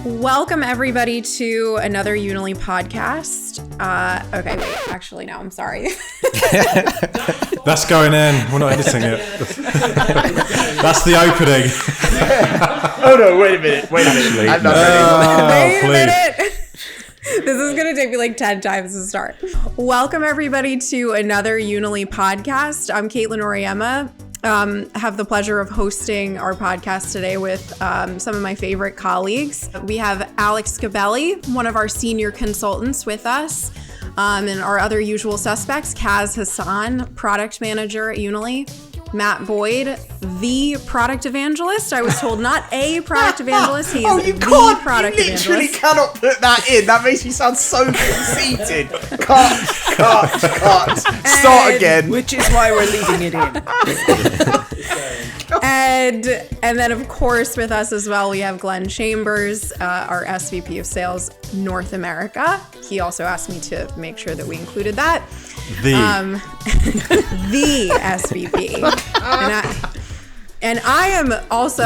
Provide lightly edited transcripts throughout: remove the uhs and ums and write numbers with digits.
Welcome, everybody, to another Unily Podcast. Okay, wait. Actually, no, I'm sorry. That's going in. We're not editing it. That's the opening. Oh, no, wait a minute. I'm not ready. Wait a minute. This is going to take me like 10 times to start. Welcome, everybody, to another Unily Podcast. I'm Caitlin Oriema. Have the pleasure of hosting our podcast today with some of my favorite colleagues. We have Alex Scabelli, one of our senior consultants with us, and our other usual suspects, Kaz Hassan, product manager at Unily, Matt Boyd, the product evangelist. I was told not a product evangelist, he is the product evangelist. You literally cannot put that in. That makes me sound so conceited. Cut. Start again. Which is why we're leaving it in. And then, of course, with us as well, we have Glenn Chambers, our SVP of Sales North America. He also asked me to make sure that we included that. The SVP. And I am also,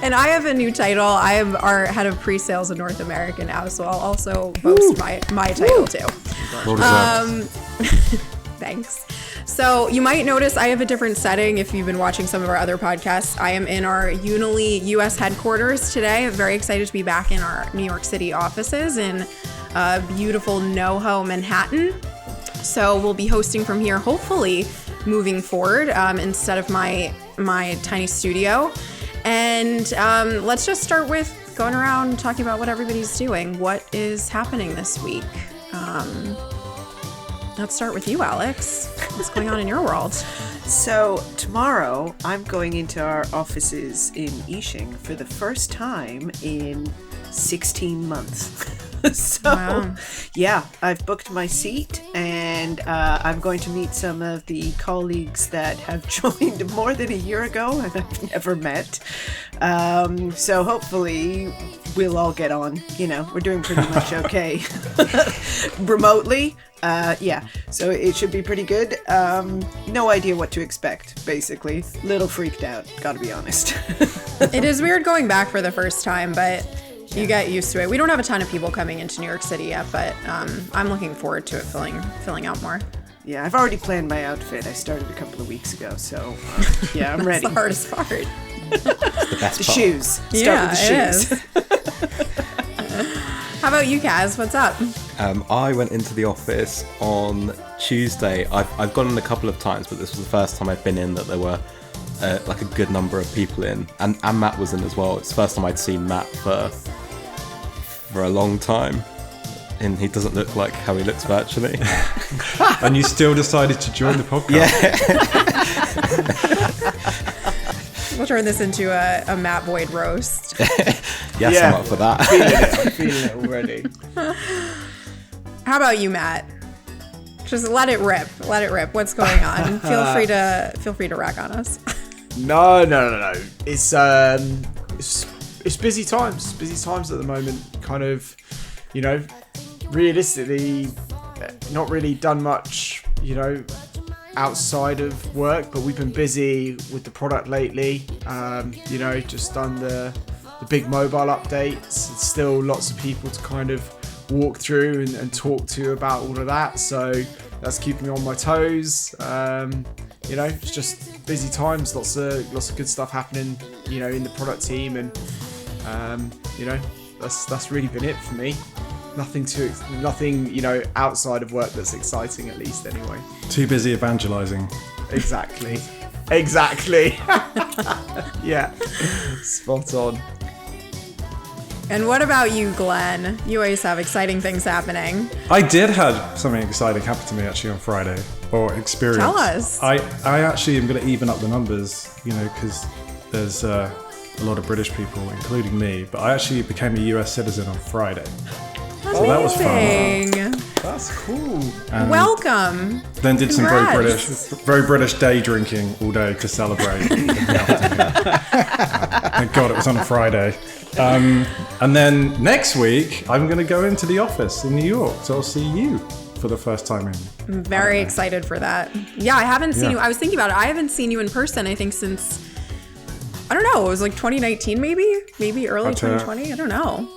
and I have a new title. I am our head of pre-sales in North America now, so I'll also boast my title too. Thanks. So you might notice I have a different setting if you've been watching some of our other podcasts. I am in our Unily US headquarters today. I'm very excited to be back in our New York City offices in beautiful NoHo, Manhattan. So we'll be hosting from here, hopefully moving forward, instead of my tiny studio. And let's just start with going around talking about what everybody's doing. What is happening this week? Let's start with you, Alex. What's going on in your world? So tomorrow, I'm going into our offices in Ishing for the first time in 16 months. Wow. Yeah, I've booked my seat, and I'm going to meet some of the colleagues that have joined more than a year ago and I've never met. So hopefully we'll all get on. You know, we're doing pretty much okay remotely. So it should be pretty good. No idea what to expect, basically. Little freaked out, gotta be honest. It is weird going back for the first time, but you get used to it. We don't have a ton of people coming into New York City yet, but I'm looking forward to it filling out more. Yeah, I've already planned my outfit. I started a couple of weeks ago, so yeah, I'm ready. That's the hardest part. The best part. Shoes. Start with the shoes. How about you, Kaz? What's up? I went into the office on Tuesday. I've gone in a couple of times, but this was the first time I've been in that there were like a good number of people in, and Matt was in as well. It's the first time I'd seen Matt for a long time, and he doesn't look like how he looks virtually. And you still decided to join the podcast? Yeah. We'll turn this into a Matt Boyd roast. Yes, I'm up for that. I'm feeling it already. How about you, Matt? Just let it rip. What's going on? Feel free to rack on us. No. It's busy times. Busy times at the moment. Kind of, realistically, not really done much, outside of work, but we've been busy with the product lately. Just done the big mobile updates. It's still lots of people to kind of walk through and talk to about all of that. So that's keeping me on my toes. It's just busy times. Lots of good stuff happening, in the product team, and that's really been it for me. Nothing, outside of work that's exciting, at least anyway. Too busy evangelizing. Exactly. Yeah. Spot on. And what about you, Glenn? You always have exciting things happening. I did have something exciting happen to me actually on Friday, or experience. Tell us. I actually am going to even up the numbers, because there's a lot of British people, including me, but I actually became a US citizen on Friday. Amazing. So that was fun. That's cool. Welcome. Then did some Congrats. very British day drinking all day to celebrate. Thank God it was on a Friday. And then next week, I'm going to go into the office in New York, so I'll see you for the first time in. I'm very excited for that. Yeah, I haven't seen you. I was thinking about it. I haven't seen you in person, I think, since I don't know. It was like 2019, maybe early But, 2020. I don't know.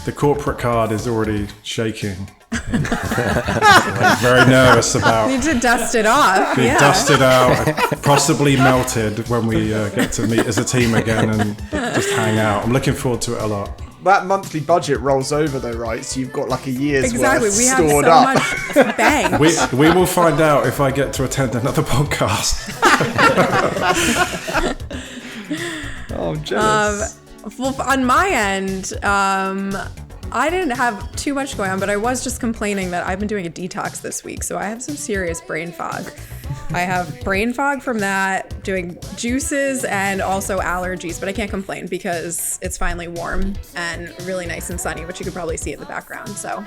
The corporate card is already shaking. Like, very nervous about Need to dust it off. being Yeah. dusted out, possibly melted when we get to meet as a team again and just hang out. I'm looking forward to it a lot. That monthly budget rolls over though, right? So you've got like a year's Exactly. worth We have stored so up. much bang. We will find out if I get to attend another podcast. Oh, I'm jealous. Well, on my end, I didn't have too much going on, but I was just complaining that I've been doing a detox this week, so I have some serious brain fog. I have brain fog from that, doing juices, and also allergies, but I can't complain because it's finally warm and really nice and sunny, which you could probably see in the background. So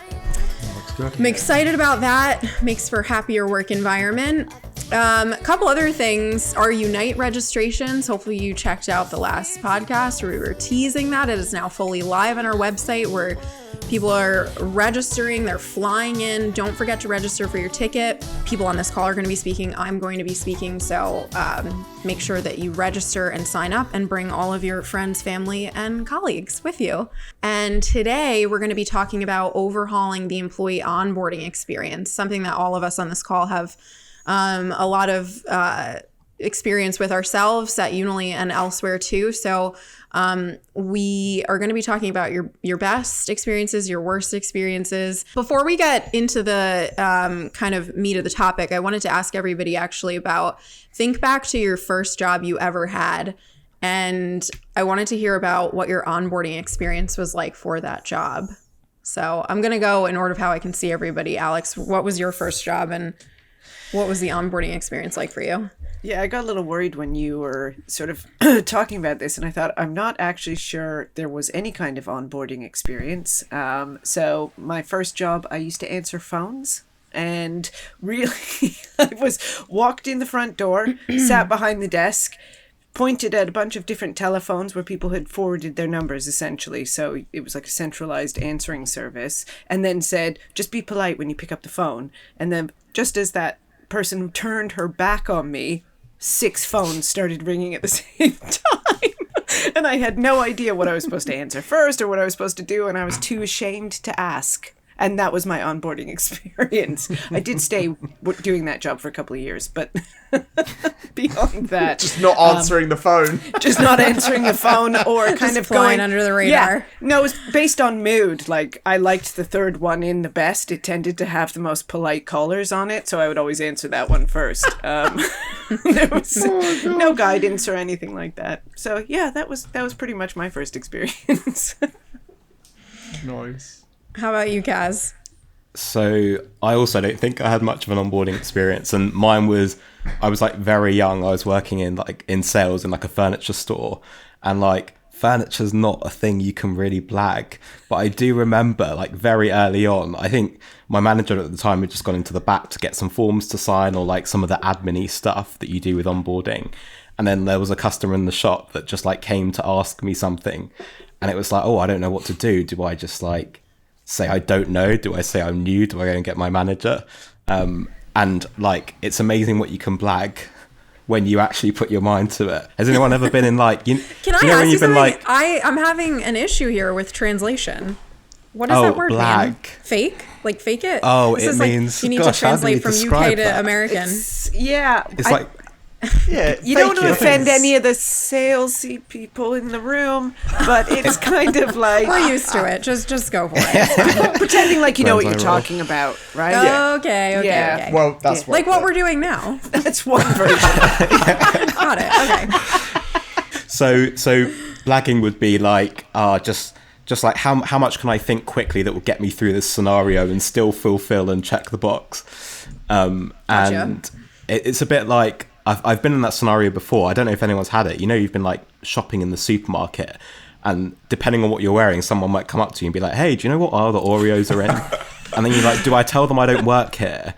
I'm excited about that. Makes for a happier work environment. A couple other things. Our Unite registrations. Hopefully you checked out the last podcast where we were teasing that. It is now fully live on our website where people are registering. They're flying in. Don't forget to register for your ticket. People on this call are going to be speaking. I'm going to be speaking. So make sure that you register and sign up and bring all of your friends, family, and colleagues with you. And today we're going to be talking about overhauling the employee onboarding experience, something that all of us on this call have a lot of experience with ourselves at Unily and elsewhere too. So we are going to be talking about your best experiences, your worst experiences. Before we get into the kind of meat of the topic, I wanted to ask everybody actually about think back to your first job you ever had. And I wanted to hear about what your onboarding experience was like for that job. So I'm going to go in order of how I can see everybody. Alex, what was your first job and what was the onboarding experience like for you? Yeah, I got a little worried when you were sort of talking about this, and I thought, I'm not actually sure there was any kind of onboarding experience. So my first job, I used to answer phones, and really, I walked in the front door, sat behind the desk, pointed at a bunch of different telephones where people had forwarded their numbers, essentially. So it was like a centralized answering service, and then said, just be polite when you pick up the phone. And then just as that person turned her back on me, 6 phones started ringing at the same time. And I had no idea what I was supposed to answer first or what I was supposed to do, and I was too ashamed to ask. And that was my onboarding experience. I did stay doing that job for a couple of years, but beyond that... Just not answering the phone. Just not answering the phone or kind Just of flying going... under the radar. Yeah. No, it was based on mood. Like, I liked the third one in the best. It tended to have the most polite callers on it, so I would always answer that one first. There was no guidance or anything like that. So, yeah, that was pretty much my first experience. Nice. How about you, Kaz? So I also don't think I had much of an onboarding experience, and mine was, I was like very young. I was working in sales in like a furniture store, and like furniture's not a thing you can really blag. But I do remember like very early on, I think my manager at the time had just gone into the back to get some forms to sign or like some of the admin-y stuff that you do with onboarding. And then there was a customer in the shop that just like came to ask me something, and it was like, oh, I don't know what to do. Do I just like say I don't know? Do I say I'm new? Do I go and get my manager? And like, it's amazing what you can blag when you actually put your mind to it. Has anyone ever been in like... Can I ask you something? I'm having an issue here with translation. What does that word blag mean? Fake? Like fake it? Oh, this it is means... Like you need gosh, to translate from UK to that? American. It's like... Yeah, You don't want to offend any of the salesy people in the room, but it's kind of like... We're used to it. Just go for it. pretending like you know what you're Sounds like talking about, right? Yeah. Okay. Well, that's like what we're doing now. That's one version. Got it. Okay. So blagging would be like, just like how much can I think quickly that will get me through this scenario and still fulfill and check the box. And it's a bit like, I've been in that scenario before. I don't know if anyone's had it. You know, you've been like shopping in the supermarket, and depending on what you're wearing, someone might come up to you and be like, hey, do you know what aisle the Oreos are in? And then you're like, do I tell them I don't work here?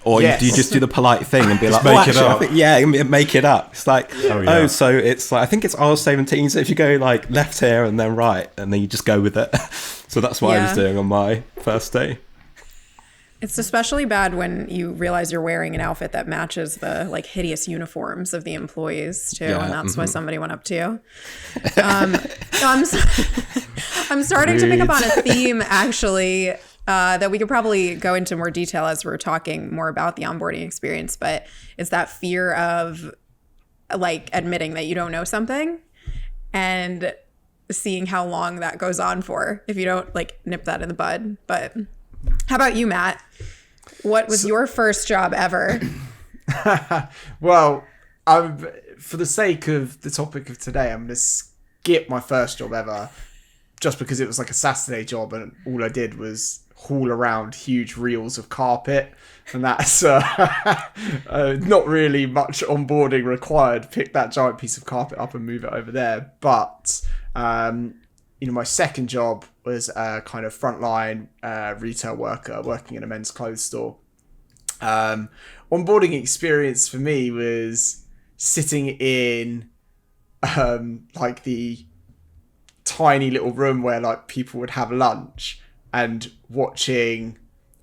Or Yes. do you just do the polite thing and be like, make it actually, up. I think, make it up. It's like, so it's like, I think it's aisle 17. So if you go like left here and then right, and then you just go with it. So that's what I was doing on my first day. It's especially bad when you realize you're wearing an outfit that matches the like hideous uniforms of the employees too, and that's why somebody went up to you. I'm starting to pick up on a theme actually that we could probably go into more detail as we're talking more about the onboarding experience, but it's that fear of like admitting that you don't know something and seeing how long that goes on for if you don't like nip that in the bud. But how about you, Matt? What was your first job ever? Well, for the sake of the topic of today, I'm going to skip my first job ever just because it was like a Saturday job and all I did was haul around huge reels of carpet, and that's not really much onboarding required. Pick that giant piece of carpet up and move it over there. But my second job was a kind of frontline retail worker working in a men's clothes store. Onboarding experience for me was sitting in like the tiny little room where like people would have lunch and watching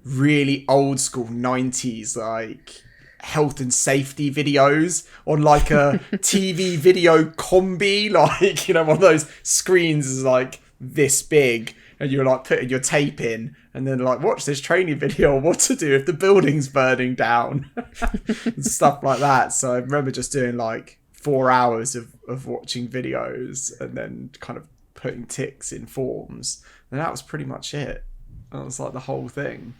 really old school 90s like health and safety videos on like a TV video combi, like, one of those screens is like this big and you're like putting your tape in and then like watch this training video on what to do if the building's burning down and stuff like that. So I remember just doing like 4 hours of watching videos and then kind of putting ticks in forms, and that was pretty much it. That was like the whole thing.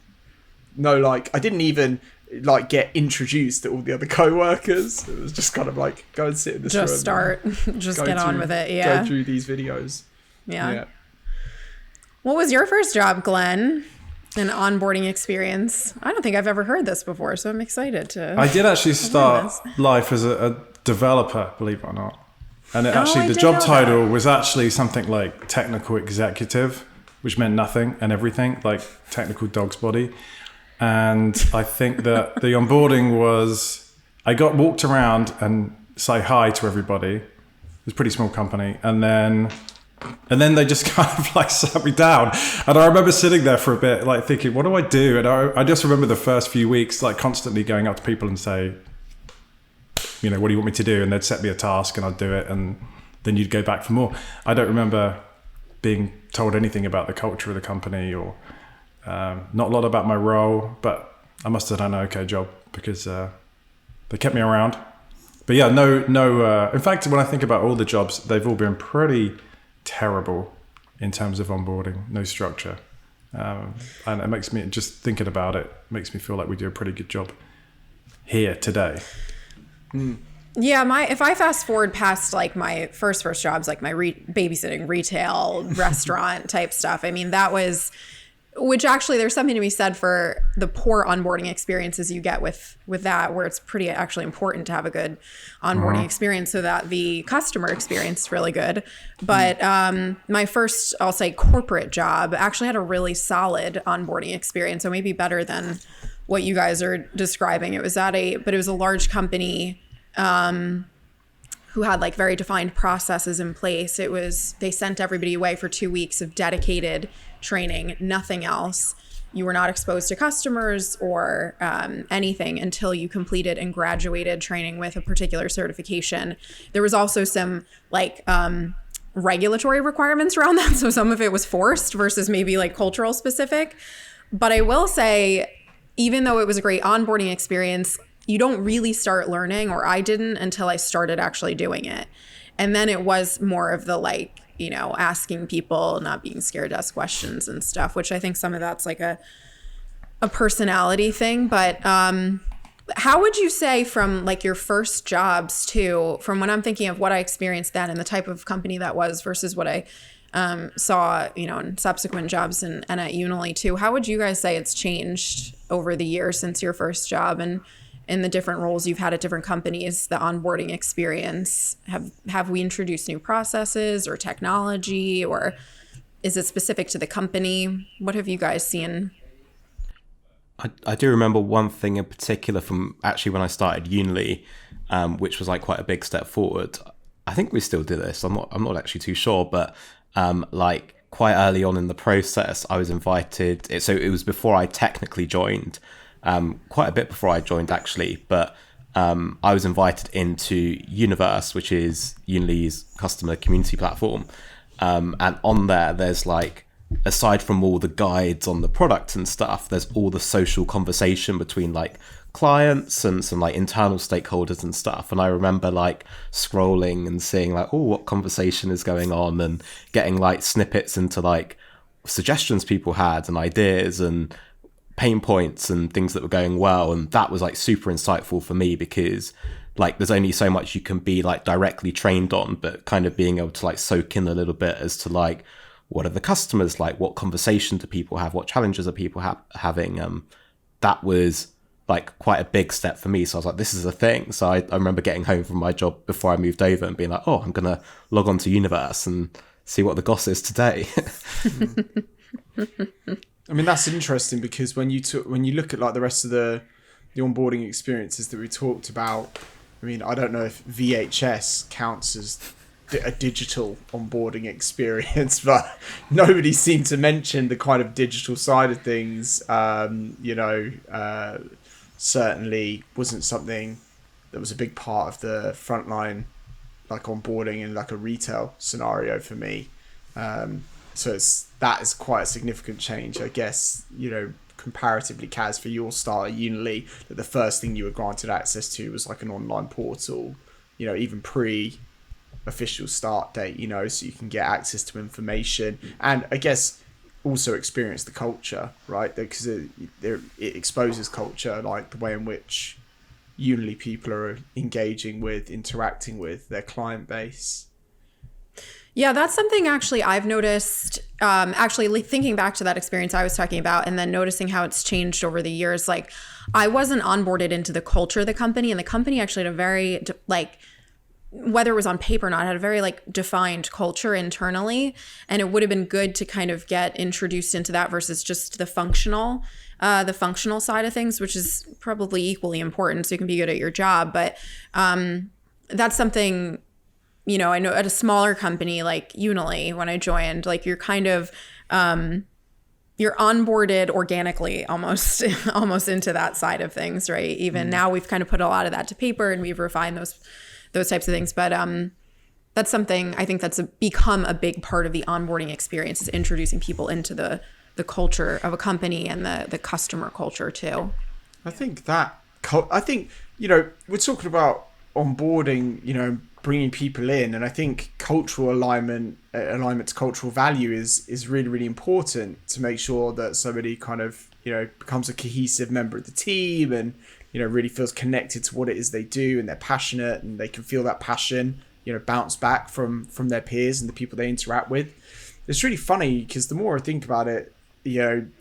No, like I didn't even like get introduced to all the other co-workers. It was just kind of like go and sit in this room. Just get on with it. Yeah. Go through these videos. Yeah. What was your first job, Glenn? An onboarding experience? I don't think I've ever heard this before, so I'm excited to. I did actually start life as a developer, believe it or not. And the job title was actually something like technical executive, which meant nothing and everything, like technical dog's body. And I think that the onboarding was, I got walked around and say hi to everybody. It was a pretty small company. And then they just kind of like sat me down. And I remember sitting there for a bit, like thinking, what do I do? And I just remember the first few weeks, like constantly going up to people and say, what do you want me to do? And they'd set me a task and I'd do it. And then you'd go back for more. I don't remember being told anything about the culture of the company or not a lot about my role, but I must have done an okay job because they kept me around. But yeah, no. In fact, when I think about all the jobs, they've all been pretty terrible in terms of onboarding, no structure. And it makes me, just thinking about it, makes me feel like we do a pretty good job here today. Yeah, if I fast forward past like my first jobs, like my babysitting, retail, restaurant type stuff, I mean, that was, which actually there's something to be said for the poor onboarding experiences you get with that, where it's pretty actually important to have a good onboarding experience so that the customer experience is really good. But my first, I'll say, corporate job actually had a really solid onboarding experience, so maybe better than what you guys are describing. It was but it was a large company who had like very defined processes in place. They sent everybody away for 2 weeks of dedicated training, nothing else. You were not exposed to customers or anything until you completed and graduated training with a particular certification. There was also some like regulatory requirements around that. So some of it was forced versus maybe like cultural specific. But I will say, even though it was a great onboarding experience, you don't really start learning, or I didn't, until I started actually doing it. And then it was more of the like, asking people, not being scared to ask questions and stuff, which I think some of that's like a personality thing. But how would you say from like your first jobs from when I'm thinking of what I experienced then and the type of company that was versus what I saw, in subsequent jobs and at Unily too, how would you guys say it's changed over the years since your first job and in the different roles you've had at different companies, the onboarding experience? Have we introduced new processes or technology, or is it specific to the company? What have you guys seen? I do remember one thing in particular from actually when I started Unily, which was like quite a big step forward. I think we still do this. I'm not actually too sure, but like quite early on in the process, I was invited. So it was before I technically joined, quite a bit before I joined actually. But I was invited into Universe, which is Unily's customer community platform. And on there's like, aside from all the guides on the product and stuff, there's all the social conversation between like clients and some like internal stakeholders and stuff. And I remember like scrolling and seeing like, oh, what conversation is going on, and getting like snippets into like suggestions people had and ideas and pain points and things that were going well. And that was like super insightful for me, because like there's only so much you can be like directly trained on, but kind of being able to like soak in a little bit as to like, what are the customers like, what conversation do people have, what challenges are people having. That was like quite a big step for me. So I was like, this is a thing. So I remember getting home from my job before I moved over and being like, oh, I'm gonna log on to Universe and see what the goss is today. I mean, that's interesting, because when you look at like the rest of the onboarding experiences that we talked about, I mean, I don't know if VHS counts as a digital onboarding experience, but nobody seemed to mention the kind of digital side of things. Certainly wasn't something that was a big part of the frontline, like onboarding in like a retail scenario for me. So that is quite a significant change, I guess, comparatively, Kaz, for your start at Unily, that the first thing you were granted access to was like an online portal, even pre-official start date, so you can get access to information, and I guess also experience the culture, right? Because it exposes culture, like the way in which Unily people are engaging with, interacting with their client base. Yeah, that's something actually I've noticed, actually thinking back to that experience I was talking about, and then noticing how it's changed over the years. Like, I wasn't onboarded into the culture of the company, and the company actually had a very, like, whether it was on paper or not, had a very like defined culture internally. And it would have been good to kind of get introduced into that versus just the functional side of things, which is probably equally important so you can be good at your job. But that's something, I know at a smaller company like Unily, when I joined, like you're kind of, you're onboarded organically almost into that side of things, right? Even now we've kind of put a lot of that to paper and we've refined those types of things. But that's something I think that's become a big part of the onboarding experience, is introducing people into the culture of a company and the customer culture too. I think we're talking about onboarding, bringing people in, and I think cultural alignment to cultural value is really, really important to make sure that somebody kind of becomes a cohesive member of the team and really feels connected to what it is they do, and they're passionate, and they can feel that passion, bounce back from their peers and the people they interact with. It's really funny because the more I think about it, in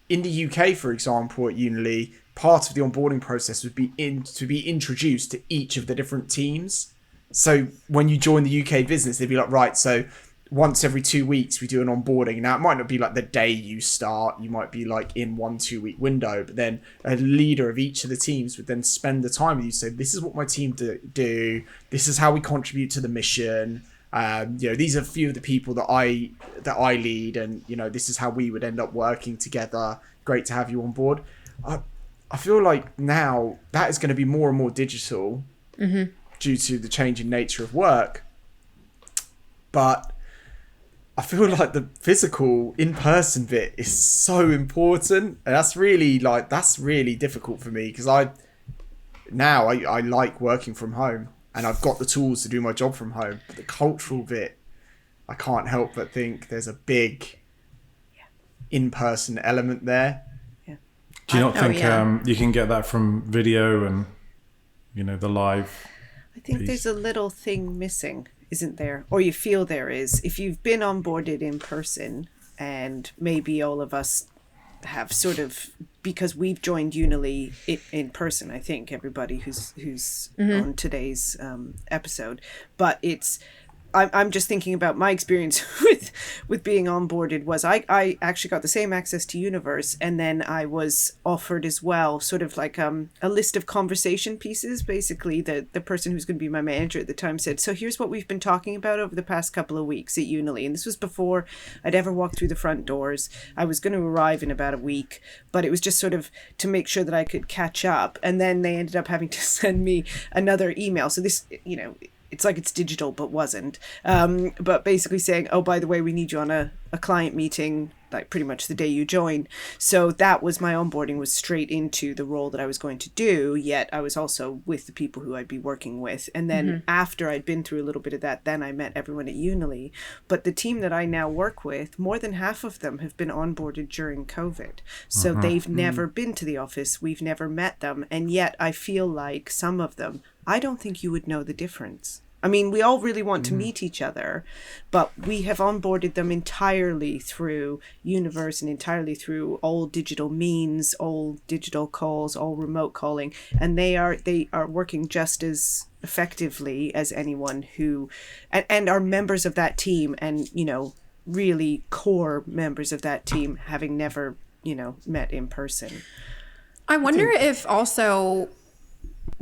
the UK, for example, at Unily, part of the onboarding process would be to be introduced to each of the different teams. So when you join the UK business, they'd be like, right, so once every 2 weeks we do an onboarding. Now it might not be like the day you start, you might be like in 1-2 week window, but then a leader of each of the teams would then spend the time with you, say, this is what my team do, this is how we contribute to the mission, these are a few of the people that I lead, and this is how we would end up working together. Great to have you on board. I feel like now that is going to be more and more digital due to the changing nature of work, but I feel like the physical in-person bit is so important, and that's really difficult for me, because I like working from home and I've got the tools to do my job from home, but the cultural bit, I can't help but think there's a big in-person element there. Do you not think you can get that from video and the live? I think there's a little thing missing, isn't there? Or you feel there is. If you've been onboarded in person, and maybe all of us have sort of, because we've joined Unily in person, I think everybody who's on today's episode, but it's I'm just thinking about my experience with being onboarded was I actually got the same access to Universe, and then I was offered as well sort of like a list of conversation pieces. Basically, the person who's going to be my manager at the time said, so here's what we've been talking about over the past couple of weeks at Unily. And this was before I'd ever walked through the front doors. I was going to arrive in about a week, but it was just sort of to make sure that I could catch up. And then they ended up having to send me another email. So this, it's like it's digital, but wasn't. But basically saying, oh, by the way, we need you on a client meeting, like pretty much the day you join. So that was my onboarding, was straight into the role that I was going to do, yet I was also with the people who I'd be working with. And then after I'd been through a little bit of that, then I met everyone at Unily. But the team that I now work with, more than half of them have been onboarded during COVID. So they've never been to the office. We've never met them. And yet I feel like some of them, I don't think you would know the difference. I mean, we all really want to meet each other, but we have onboarded them entirely through Universe and entirely through all digital means, all digital calls, all remote calling, and they are working just as effectively as anyone who, and are members of that team, and really core members of that team, having never met in person. I wonder if also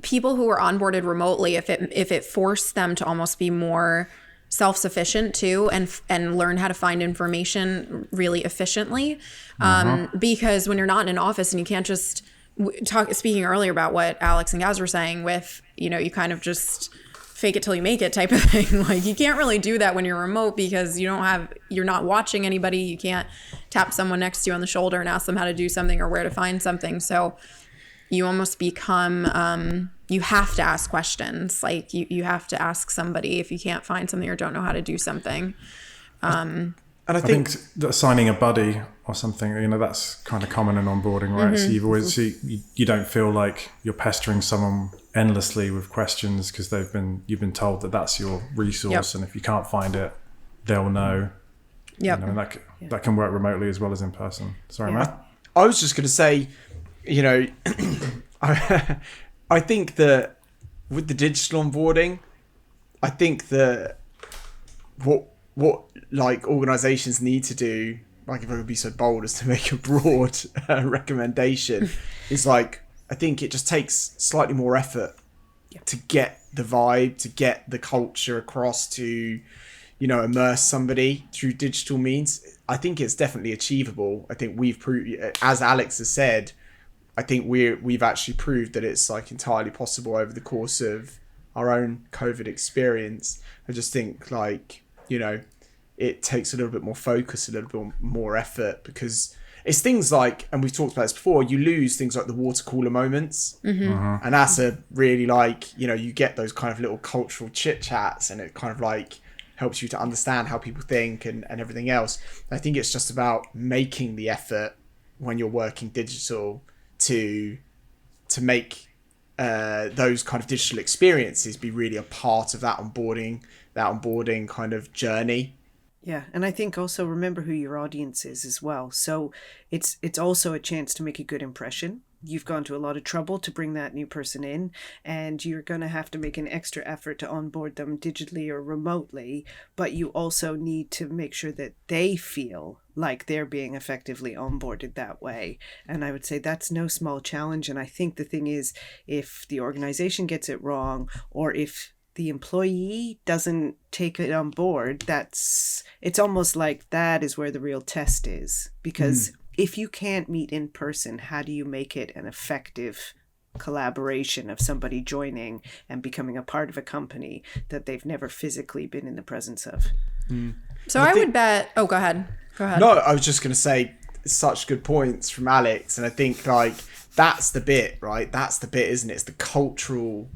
people who were onboarded remotely, if it forced them to almost be more self-sufficient too, and learn how to find information really efficiently, because when you're not in an office and you can't just speaking earlier about what Alex and Gaz were saying with you kind of just fake it till you make it type of thing. Like, you can't really do that when you're remote, because you're not watching anybody. You can't tap someone next to you on the shoulder and ask them how to do something or where to find something. So you almost become, you have to ask questions. Like you have to ask somebody if you can't find something or don't know how to do something. And I think assigning a buddy or something, that's kind of common in onboarding, right? So you've always, you don't feel like you're pestering someone endlessly with questions, because you've been told that that's your resource. And if you can't find it, they'll know. And that can work remotely as well as in person. Sorry, Matt. I was just going to say, I think that with the digital onboarding, I think that what like organizations need to do, like if I could be so bold as to make a broad recommendation, is like, I think it just takes slightly more effort to get the vibe, to get the culture across, to immerse somebody through digital means. I think it's definitely achievable. I think we've proved, as Alex has said, I think we've actually proved that it's like entirely possible over the course of our own COVID experience. I just think it takes a little bit more focus, a little bit more effort, because it's things like, and we've talked about this before, you lose things like the water cooler moments. And that's a really you get those kind of little cultural chit chats, and it kind of helps you to understand how people think and everything else. I think it's just about making the effort when you're working digital to make those kind of digital experiences be really a part of that onboarding kind of journey. Yeah, and I think also remember who your audience is as well. So it's also a chance to make a good impression. You've gone to a lot of trouble to bring that new person in, and you're going to have to make an extra effort to onboard them digitally or remotely, but you also need to make sure that they feel like they're being effectively onboarded that way. And I would say that's no small challenge. And I think the thing is, if the organization gets it wrong, or if the employee doesn't take it on board, it's almost like that is where the real test is. Because if you can't meet in person, how do you make it an effective collaboration of somebody joining and becoming a part of a company that they've never physically been in the presence of? So I would bet, go ahead. No, I was just going to say, such good points from Alex. And I think that's the bit, right? That's the bit, isn't it? It's the cultural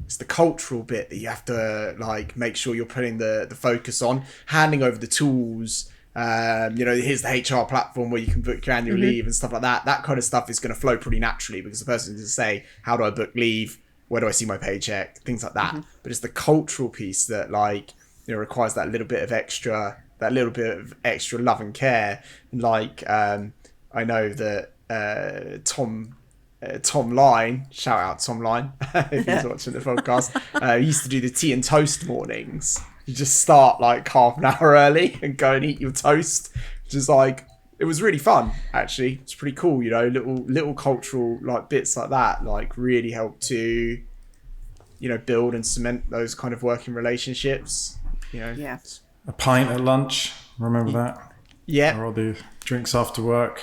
bit that you have to make sure you're putting the focus on, handing over the tools. Here's the HR platform where you can book your annual leave and stuff like that. That kind of stuff is going to flow pretty naturally, because the person is going to say, how do I book leave? Where do I see my paycheck? Things like that. But it's the cultural piece that requires that little bit of extra love and care. And I know that Tom Line, shout out Tom Line if he's watching the podcast, used to do the tea and toast mornings. you just start like half an hour early and go and eat your toast, which is like, it was really fun, actually. It's pretty cool, you know, little cultural like bits like that, like really help to, you know, build and cement those kind of working relationships, you know. Yeah. A pint at lunch, remember that? Yeah. Or the drinks after work.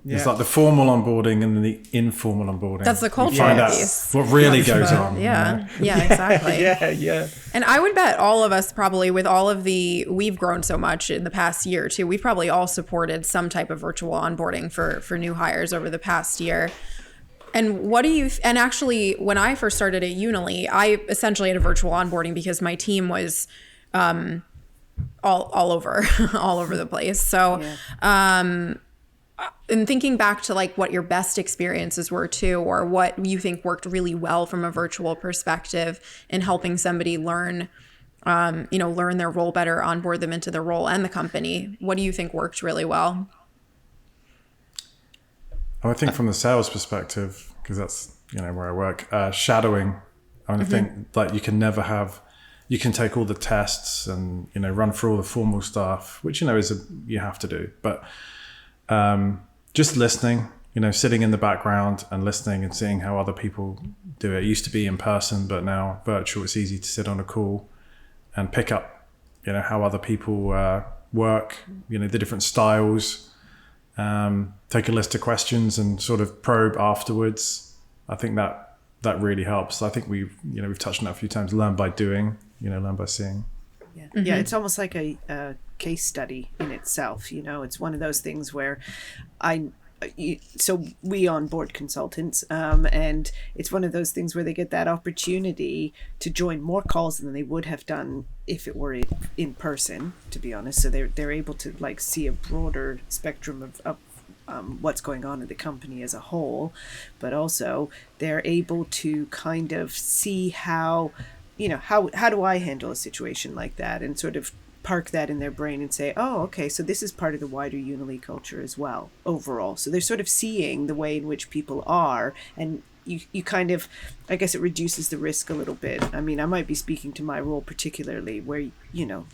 Yeah. It's like the formal onboarding and then the informal onboarding. That's the cultural You find out piece. what really goes on. Yeah, exactly. Yeah. And I would bet all of us probably, with all of we've grown so much in the past year too, we've probably all supported some type of virtual onboarding for new hires over the past year. And what do you, and actually when I first started at Unily, I essentially had a virtual onboarding because my team was all over, all over the place. So, and thinking back to like what your best experiences were too, or what you think worked really well from a virtual perspective in helping somebody learn their role better, onboard them into the role and the company. What do you think worked really well? I think from the sales perspective, because that's, you know, where I work, shadowing. I mean, I think like you can take all the tests and, you know, run through all the formal stuff, which, you know, you have to do, but just listening, you know, sitting in the background and listening and seeing how other people do it. It used to be in person, but now virtual, it's easy to sit on a call and pick up, you know, how other people work, you know, the different styles, take a list of questions and sort of probe afterwards. I think that really helps. I think we've touched on it a few times, learn by doing, you know, learn by seeing. Yeah, it's almost like a case study in itself. You know, it's one of those things where so we onboard consultants, and it's one of those things where they get that opportunity to join more calls than they would have done if it were in person, to be honest. So they're able to like see a broader spectrum of what's going on in the company as a whole, but also they're able to kind of see how, you know, how do I handle a situation like that, and sort of park that in their brain and say, oh, okay, so this is part of the wider Unily culture as well, overall. So they're sort of seeing the way in which people are, and you kind of, I guess it reduces the risk a little bit. I mean, I might be speaking to my role particularly, where, you know,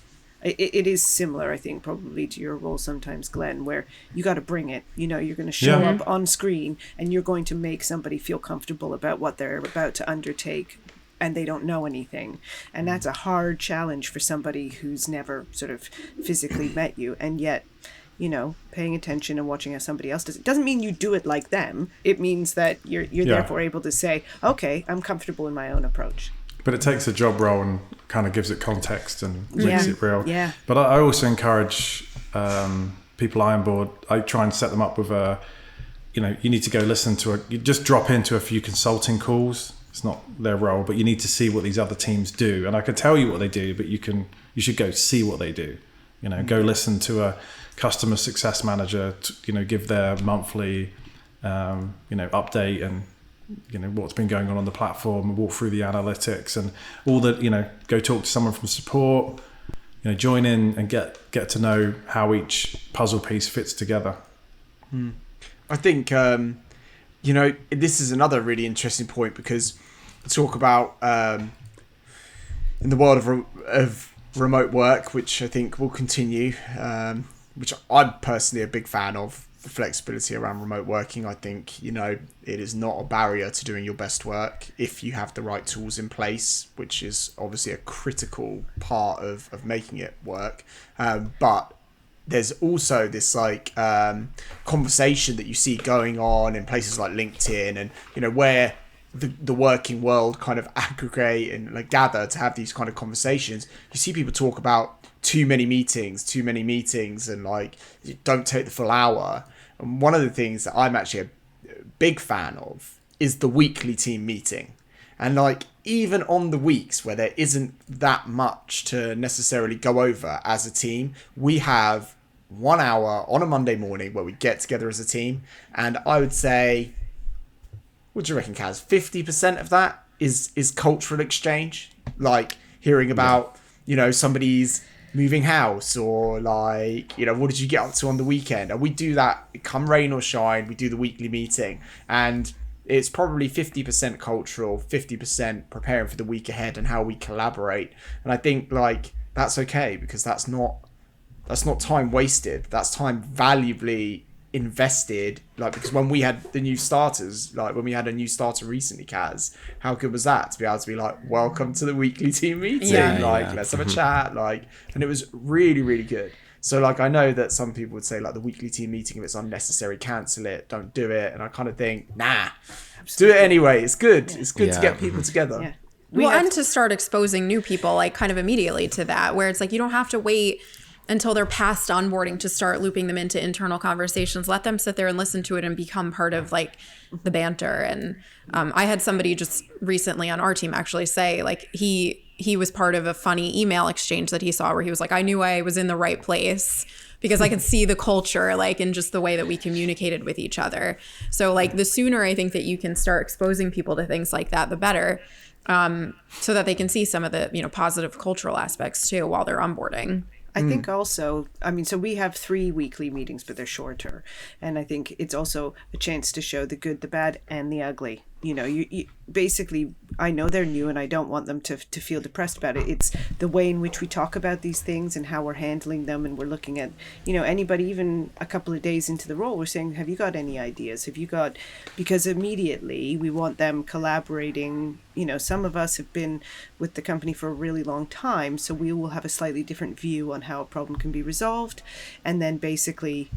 it is similar, I think, probably to your role sometimes, Glenn, where you got to bring it. You know, you're going to show up on screen and you're going to make somebody feel comfortable about what they're about to undertake, and they don't know anything. And that's a hard challenge for somebody who's never sort of physically met you. And yet, you know, paying attention and watching how somebody else does it doesn't mean you do it like them. It means that you're therefore able to say, okay, I'm comfortable in my own approach. But it takes a job role and kind of gives it context and makes it real. Yeah. But I also encourage people I onboard, I try and set them up with you need to go listen to you just drop into a few consulting calls. It's not their role, but you need to see what these other teams do. And I can tell you what they do, but you should go see what they do. You know, go listen to a customer success manager, give their monthly, update and, what's been going on the platform, and walk through the analytics and all that, go talk to someone from support, join in and get to know how each puzzle piece fits together. I think, this is another really interesting point, because we talk about in the world of remote work, which I think will continue, which I'm personally a big fan of, the flexibility around remote working. I think, it is not a barrier to doing your best work if you have the right tools in place, which is obviously a critical part of making it work. But there's also this conversation that you see going on in places like LinkedIn and, where the working world kind of aggregate and gather to have these kind of conversations. You see people talk about too many meetings and don't take the full hour. And one of the things that I'm actually a big fan of is the weekly team meeting. And even on the weeks where there isn't that much to necessarily go over as a team, we have 1 hour on a Monday morning where we get together as a team. And I would say, what do you reckon, Kaz? 50% of that is cultural exchange, hearing about, somebody's moving house, or what did you get up to on the weekend? And we do that come rain or shine. We do the weekly meeting, and it's probably 50% cultural, 50% preparing for the week ahead and how we collaborate. And I think that's okay, because that's not time wasted. That's time valuably invested. Like, because when we had the new starters, like when we had a new starter recently, Kaz, how good was that to be able to be like, welcome to the weekly team meeting, let's have a chat, like, and it was really, really good. So like, I know that some people would say like the weekly team meeting, if it's unnecessary, cancel it, don't do it. And I kind of think, nah, do it anyway. It's good. It's good to get people together. Yeah. And to start exposing new people like kind of immediately to that, where it's like, you don't have to wait until they're past onboarding to start looping them into internal conversations. Let them sit there and listen to it and become part of like the banter. And I had somebody just recently on our team actually say like he was part of a funny email exchange that he saw where he was like, I knew I was in the right place because I could see the culture like in just the way that we communicated with each other. So like the sooner I think that you can start exposing people to things like that, the better. So that they can see some of the, positive cultural aspects too while they're onboarding. I think also, so we have 3 weekly meetings, but they're shorter. And I think it's also a chance to show the good, the bad, and the ugly. You basically, I know they're new and I don't want them to feel depressed about it. It's the way in which we talk about these things and how we're handling them. And we're looking at, anybody even a couple of days into the role, we're saying, have you got any ideas? Because immediately we want them collaborating. Some of us have been with the company for a really long time, so we will have a slightly different view on how a problem can be resolved. And then basically,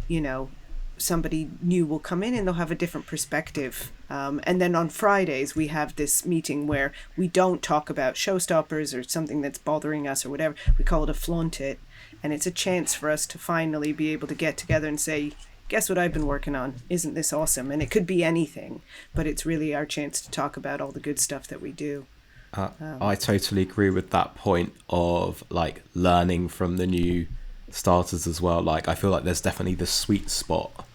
somebody new will come in and they'll have a different perspective. And then on Fridays, we have this meeting where we don't talk about showstoppers or something that's bothering us or whatever. We call it a flaunt it. And it's a chance for us to finally be able to get together and say, guess what I've been working on? Isn't this awesome? And it could be anything, but it's really our chance to talk about all the good stuff that we do. I totally agree with that point of like learning from the new starters as well. Like I feel like there's definitely the sweet spot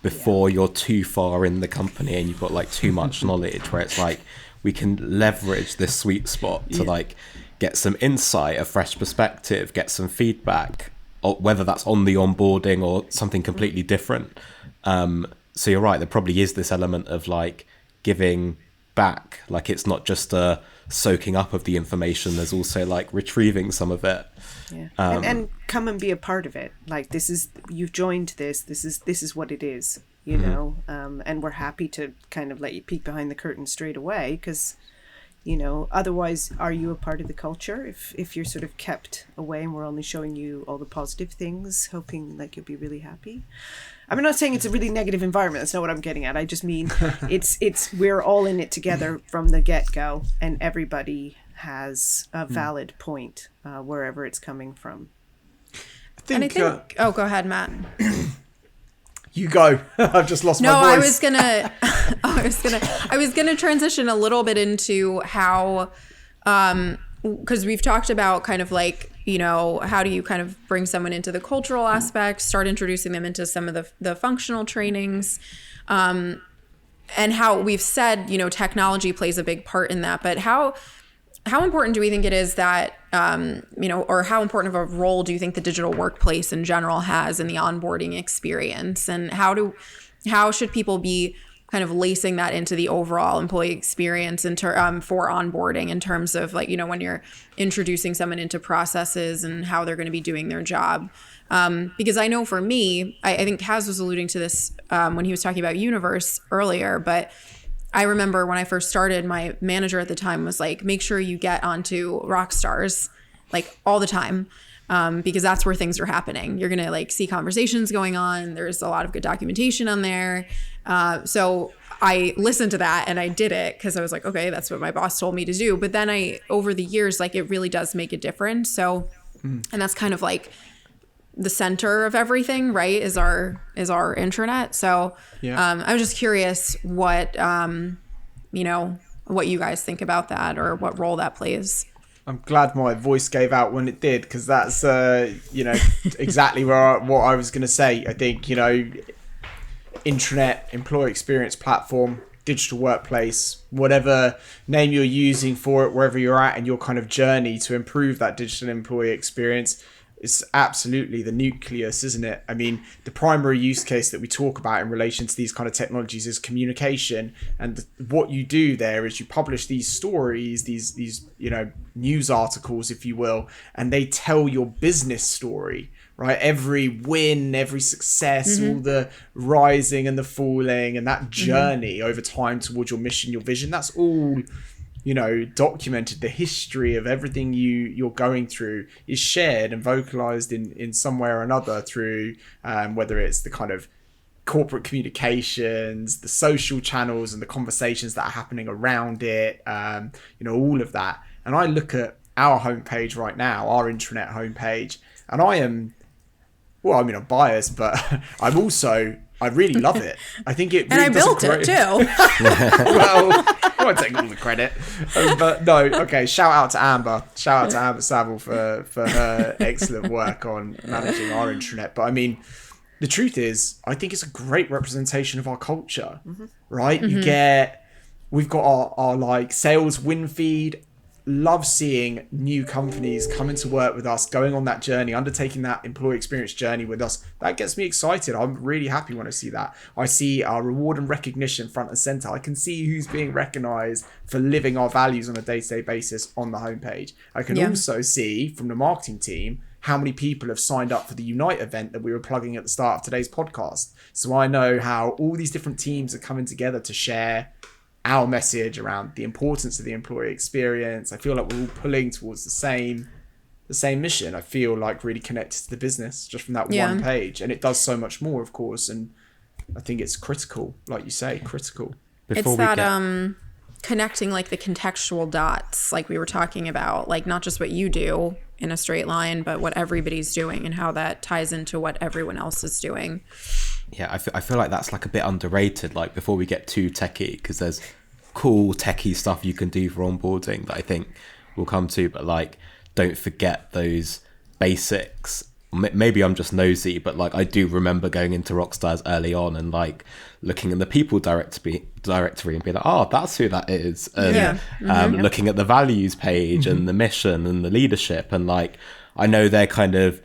before you're too far in the company and you've got like too much knowledge, where it's like we can leverage this sweet spot to like get some insight, a fresh perspective, get some feedback, or whether that's on the onboarding or something completely different. So you're right, there probably is this element of like giving back. Like it's not just a soaking up of the information, there's also like retrieving some of it. And come and be a part of it. Like you've joined this is what it is, and we're happy to kind of let you peek behind the curtain straight away, because otherwise, are you a part of the culture if you're sort of kept away and we're only showing you all the positive things, hoping like you'll be really happy? I'm not saying it's a really negative environment. That's not what I'm getting at. I just mean it's we're all in it together from the get-go, and everybody has a valid point wherever it's coming from. I think go ahead, Matt. You go. I've just lost my voice. I was gonna transition a little bit into how, because we've talked about kind of like, how do you kind of bring someone into the cultural aspects, start introducing them into some of the functional trainings, and how we've said, technology plays a big part in that. But how important do we think it is that, or how important of a role do you think the digital workplace in general has in the onboarding experience? And how should people be kind of lacing that into the overall employee experience for onboarding in terms of like, when you're introducing someone into processes and how they're going to be doing their job? Because I know for me, I think Kaz was alluding to this when he was talking about Universe earlier, but I remember when I first started, my manager at the time was like, make sure you get onto Rockstars like all the time, because that's where things are happening. You're going to like see conversations going on. There's a lot of good documentation on there. So I listened to that and I did it because I was like, okay, that's what my boss told me to do. But then over the years, like it really does make a difference. So, and that's kind of like the center of everything, right, is our intranet. So I'm just curious what you guys think about that, or what role that plays. I'm glad my voice gave out when it did, because that's exactly what I was going to say. I think intranet, employee experience platform, digital workplace, whatever name you're using for it, wherever you're at in your kind of journey to improve that digital employee experience, It's absolutely the nucleus, isn't it? I mean, the primary use case that we talk about in relation to these kind of technologies is communication. And what you do there is you publish these stories, these news articles, if you will, and they tell your business story, right? Every win, every success, all the rising and the falling, and that journey over time towards your mission, your vision, that's all documented. The history of everything you're going through is shared and vocalized in some way or another through whether it's the kind of corporate communications, the social channels, and the conversations that are happening around it, all of that. And I look at our homepage right now, our intranet homepage, and I'm biased, but I really love it. I think it really and I built it too. Well, I won't take all the credit, but no. Okay, shout out to Amber Saville for her excellent work on managing our intranet. But I mean, the truth is, I think it's a great representation of our culture, right? We've got our like sales win feed. Love seeing new companies coming to work with us, going on that journey, undertaking that employee experience journey with us. That gets me excited. I'm really happy when I see that. I see our reward and recognition front and center. I can see who's being recognized for living our values on a day-to-day basis on the homepage. I can also see from the marketing team how many people have signed up for the Unite event that we were plugging at the start of today's podcast. So I know how all these different teams are coming together to share our message around the importance of the employee experience. I feel like we're all pulling towards the same mission. I feel like really connected to the business just from that one page, and it does so much more, of course. And I think it's critical, like you say, critical. It's that connecting like the contextual dots, like we were talking about, like not just what you do in a straight line, but what everybody's doing and how that ties into what everyone else is doing. Yeah, I feel like that's like a bit underrated, like before we get too techie, because there's cool techie stuff you can do for onboarding that I think we'll come to, but like don't forget those basics. Maybe I'm just nosy, but like I do remember going into Rockstars early on and like looking in the people directory and being like, oh, that's who that is. And looking at the values page and the mission and the leadership, and like I know they're kind of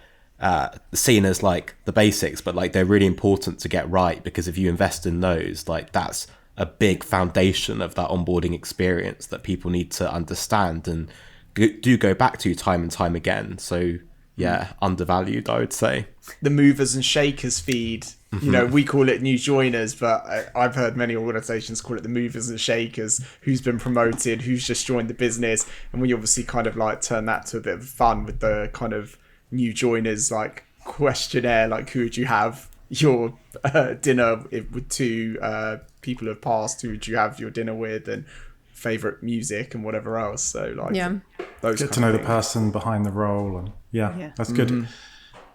seen as like the basics, but like they're really important to get right, because if you invest in those, like that's a big foundation of that onboarding experience that people need to understand and do go back to time and time again. So yeah, undervalued, I would say. The movers and shakers feed, we call it new joiners, but I've heard many organizations call it the movers and shakers, who's been promoted, who's just joined the business. And we obviously kind of like turn that to a bit of fun with the kind of new joiners like questionnaire, like who would you have your dinner with two people who have passed, who would you have your dinner with, and favorite music and whatever else. So like those get to know the person behind the role, and that's good.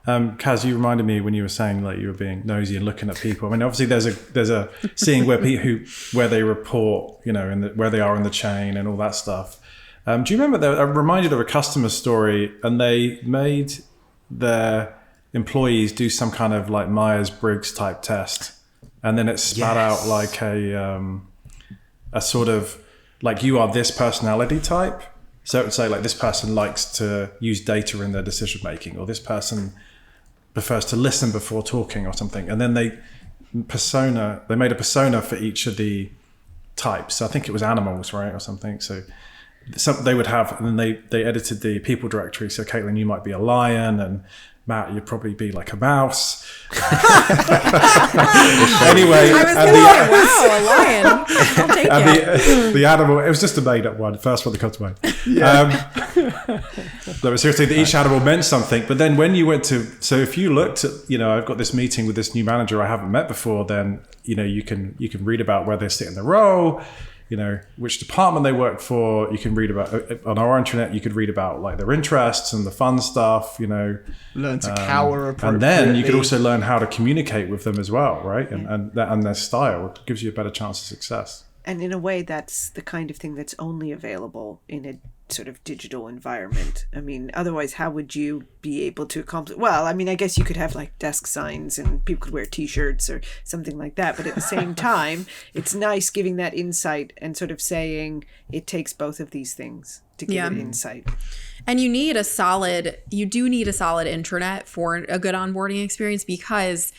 Kaz, you reminded me when you were saying like you were being nosy and looking at people. I mean, obviously there's a seeing where they report, where they are in the chain and all that stuff. Do you remember I'm reminded of a customer story, and they made their employees do some kind of like Myers-Briggs type test, and then it spat out like a sort of like, you are this personality type. So it would say like, this person likes to use data in their decision making, or this person prefers to listen before talking or something. And then they made a persona for each of the types. So I think it was animals, right, or something. So they would have, and then they edited the people directory. So Caitlin, you might be a lion, and Matt, you'd probably be like a mouse. Anyway, I was wow, a lion. I'll take it. The animal, it was just a made up one, first one that comes to mind. No, but seriously, each animal meant something. But then when you went to, so if you looked at, I've got this meeting with this new manager I haven't met before, then, you can read about where they sit in the role, which department they work for. You can read about, on our intranet, you could read about like their interests and the fun stuff, learn to cower appropriately. And then you could also learn how to communicate with them as well, right? And their style. It gives you a better chance of success. And in a way, that's the kind of thing that's only available in a sort of digital environment. I mean, otherwise, how would you be able to accomplish? Well, I mean, I guess you could have like desk signs and people could wear T-shirts or something like that. But at the same time, it's nice giving that insight and sort of saying it takes both of these things to give it insight. And you do need a solid intranet for a good onboarding experience, because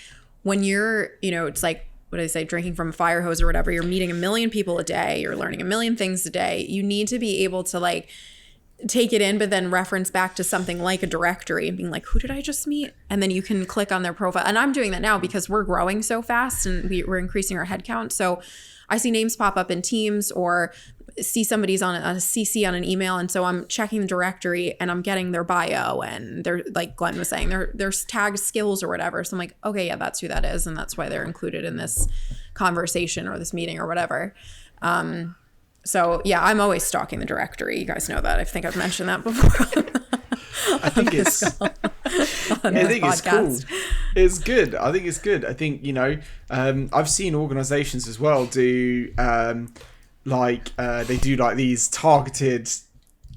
when you're, it's like, what do I say, drinking from a fire hose or whatever, you're meeting a million people a day, you're learning a million things a day. You need to be able to like take it in, but then reference back to something like a directory and being like, who did I just meet? And then you can click on their profile. And I'm doing that now because we're growing so fast and we're increasing our headcount. So I see names pop up in Teams or see somebody's on a CC on an email. And so I'm checking the directory and I'm getting their bio, and they're, like Glenn was saying, they're tagged skills or whatever. So I'm like, okay, yeah, that's who that is. And that's why they're included in this conversation or this meeting or whatever. So yeah, I'm always stalking the directory. You guys know that. I think I've mentioned that before. I think it's cool. It's good. I think it's good. I think, I've seen organizations as well do they do like these targeted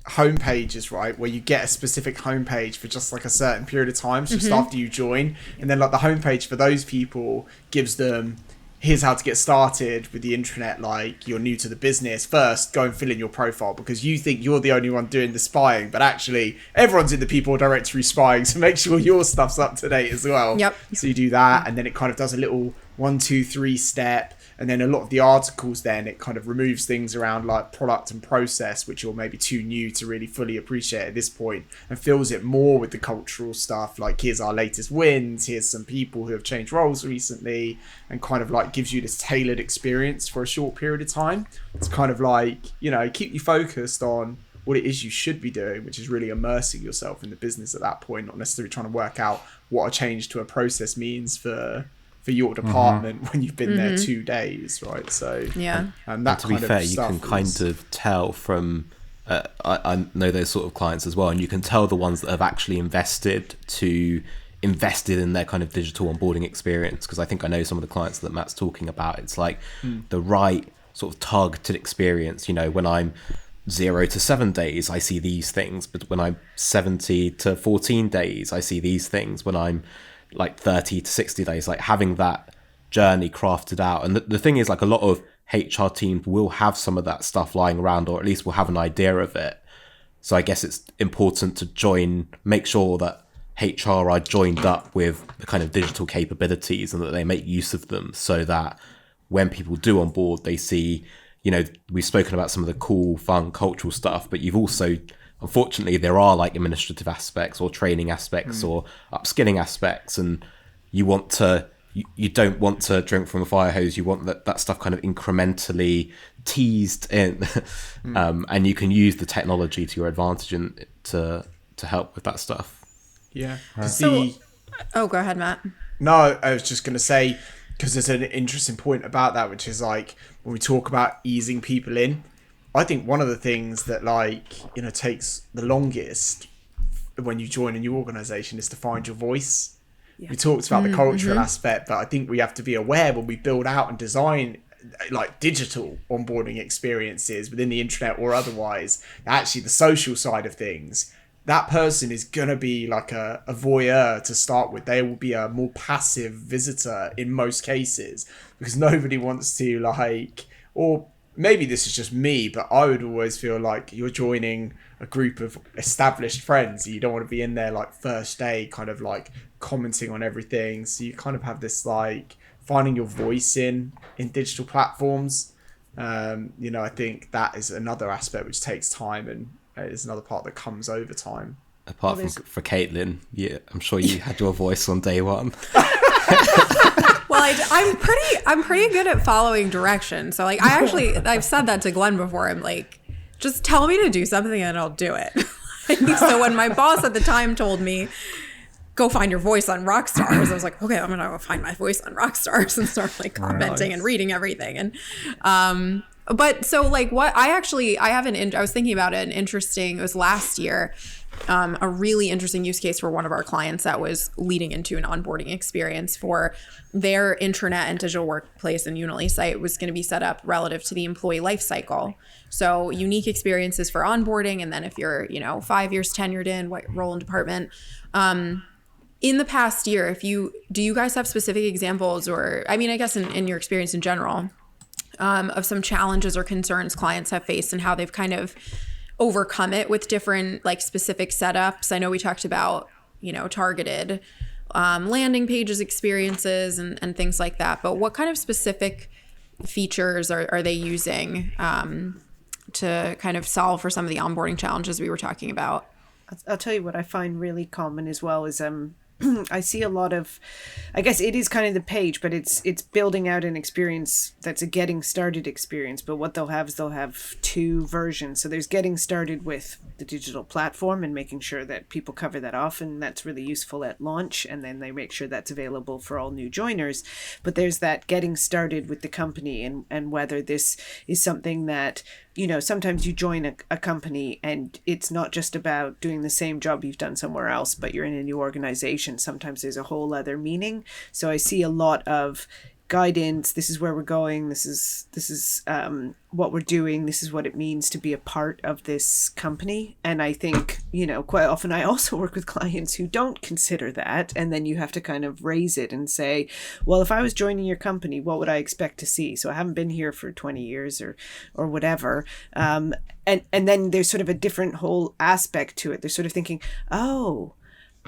homepages, right, where you get a specific homepage for just like a certain period of time, just after you join, and then like the homepage for those people gives them, here's how to get started with the intranet, like you're new to the business, first go and fill in your profile, because you think you're the only one doing the spying, but actually everyone's in the people directory spying, so make sure your stuff's up to date as well. Yep. So you do that, and then it kind of does a little 1, 2, 3 step. And then a lot of the articles, then it kind of removes things around like product and process, which you're maybe too new to really fully appreciate at this point, and fills it more with the cultural stuff. Like, here's our latest wins, here's some people who have changed roles recently, and kind of like gives you this tailored experience for a short period of time. It's kind of like, keep you focused on what it is you should be doing, which is really immersing yourself in the business at that point, not necessarily trying to work out what a change to a process means for your department when you've been there 2 days, right? So yeah, and to be fair, you can kind of tell from I know those sort of clients as well, and you can tell the ones that have actually invested in their kind of digital onboarding experience, because I think I know some of the clients that Matt's talking about. It's like the right sort of targeted experience. When I'm 0 to 7 days, I see these things, but when I'm 70 to 14 days, I see these things. When I'm like 30 to 60 days, like having that journey crafted out. And the thing is, like, a lot of HR teams will have some of that stuff lying around, or at least will have an idea of it. So I guess it's important to make sure that HR are joined up with the kind of digital capabilities and that they make use of them, so that when people do onboard, they see, we've spoken about some of the cool, fun, cultural stuff, but you've also, unfortunately, there are like administrative aspects or training aspects or upskilling aspects, and you don't want to drink from a fire hose. You want that stuff kind of incrementally teased in, and you can use the technology to your advantage to help with that stuff. Yeah. Go ahead, Matt. No, I was just going to say, because there's an interesting point about that, which is like when we talk about easing people in, I think one of the things that takes the longest when you join a new organization is to find your voice. Yeah. We talked about the cultural aspect, but I think we have to be aware when we build out and design like digital onboarding experiences within the intranet or otherwise, actually the social side of things, that person is going to be like a voyeur to start with. They will be a more passive visitor in most cases, because nobody wants to or maybe this is just me, but I would always feel like you're joining a group of established friends. You don't want to be in there like first day kind of like commenting on everything. So you kind of have this like finding your voice in digital platforms. I think that is another aspect which takes time, and is another part that comes over time. Apart from for Caitlin, yeah, I'm sure you had your voice on day one. Well, I'm pretty good at following direction. So like I've said that to Glenn before. I'm like, just tell me to do something and I'll do it. So when my boss at the time told me, go find your voice on Rockstars, I was like, okay, I'm gonna go find my voice on Rockstars and start like commenting and reading everything. And but so like what I was thinking about it was last year. A really interesting use case for one of our clients that was leading into an onboarding experience for their intranet and digital workplace and Unily site was going to be set up relative to the employee life cycle. So unique experiences for onboarding. And then if you're, 5 years tenured in, what role and department, in the past year, do you guys have specific examples, or, I guess in your experience in general, of some challenges or concerns clients have faced and how they've kind of overcome it with different like specific setups? I know we talked about, targeted landing pages, experiences, and things like that. But what kind of specific features are they using to kind of solve for some of the onboarding challenges we were talking about? I'll tell you what I find really common as well is I see a lot of, I guess it is kind of the page, but it's building out an experience that's a getting started experience. But what they'll have is they'll have two versions. So there's getting started with the digital platform and making sure that people cover that off, and that's really useful at launch. And then they make sure that's available for all new joiners. But there's that getting started with the company and whether this is something that, sometimes you join a company and it's not just about doing the same job you've done somewhere else, but you're in a new organization. Sometimes there's a whole other meaning. So I see a lot of guidance. This is where we're going. This is what we're doing. This is what it means to be a part of this company. And I think, quite often I also work with clients who don't consider that. And then you have to kind of raise it and say, well, if I was joining your company, what would I expect to see? So I haven't been here for 20 years or whatever. And then there's sort of a different whole aspect to it. They're sort of thinking, oh,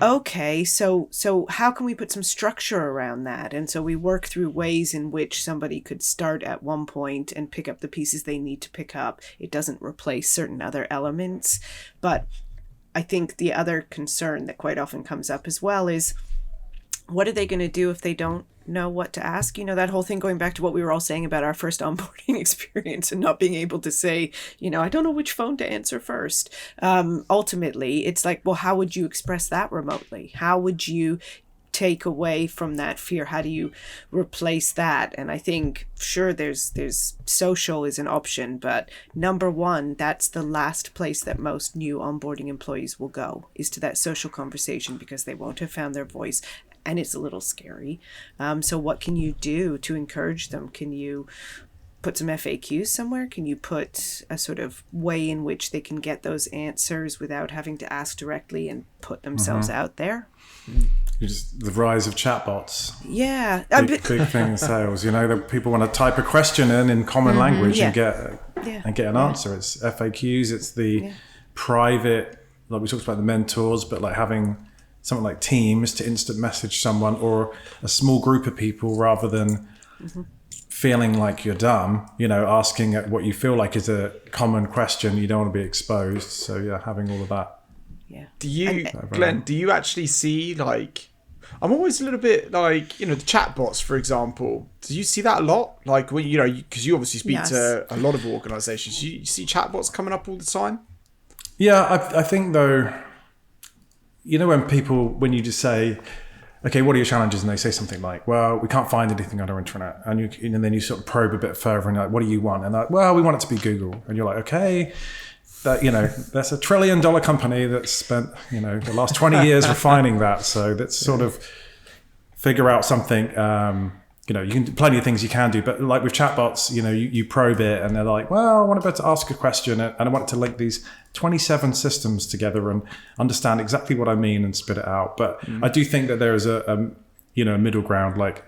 okay, so how can we put some structure around that? And so we work through ways in which somebody could start at one point and pick up the pieces they need to pick up. It doesn't replace certain other elements. But I think the other concern that quite often comes up as well is, what are they going to do if they don't know what to ask? That whole thing going back to what we were all saying about our first onboarding experience and not being able to say, I don't know which phone to answer first. Ultimately, it's like, well, how would you express that remotely? How would you take away from that fear? How do you replace that? And I think, sure, there's social is an option, but number one, that's the last place that most new onboarding employees will go, is to that social conversation, because they won't have found their voice. And it's a little scary. So what can you do to encourage them? Can you put some FAQs somewhere? Can you put a sort of way in which they can get those answers without having to ask directly and put themselves out there? The rise of chatbots. Yeah. Big thing in sales. That people want to type a question in common language and get an answer. It's FAQs. It's the private, like we talked about the mentors, but like having something like Teams to instant message someone or a small group of people, rather than feeling like you're dumb, asking what you feel like is a common question. You don't want to be exposed. So yeah, having all of that. Yeah. Do you, Glenn, do you actually see, like, I'm always a little bit like, the chatbots, for example. Do you see that a lot? Like, when, because you obviously speak to a lot of organizations. You see chatbots coming up all the time? Yeah, I think though, when you just say, okay, what are your challenges? And they say something like, well, we can't find anything on our intranet. And then you sort of probe a bit further and you're like, what do you want? And they're like, well, we want it to be Google. And you're like, okay, that's $1 trillion company that's spent, the last 20 years refining that. So let's sort of figure out something. You can plenty of things you can do, but like with chatbots, you probe it and they're like, well, I want to be able to ask a question and I want it to link these 27 systems together and understand exactly what I mean and spit it out. But I do think that there is a middle ground. Like,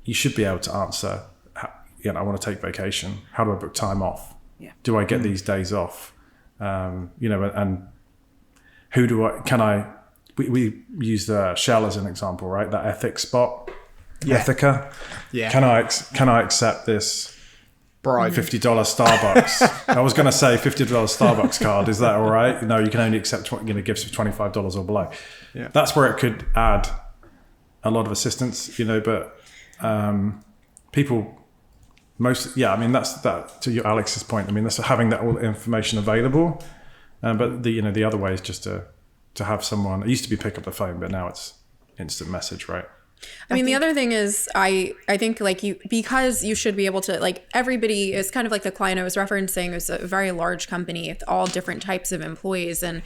you should be able to answer, I want to take vacation. How do I book time off? Yeah. Do I get these days off? And who do we use the Shell as an example, right? That ethics bot. Yeah. Ethica. Yeah. Can I accept this bribe $50 Starbucks? I was going to say $50 Starbucks card. Is that all right? No, you can only accept gifts of $25 or below. Yeah. That's where it could add a lot of assistance. But people that's that to Alex's point. That's having that all information available. But the other way is just to have someone. It used to be pick up the phone, but now it's instant message, right? The other thing is I think because you should be able to, everybody is kind of like the client I was referencing is a very large company with all different types of employees, and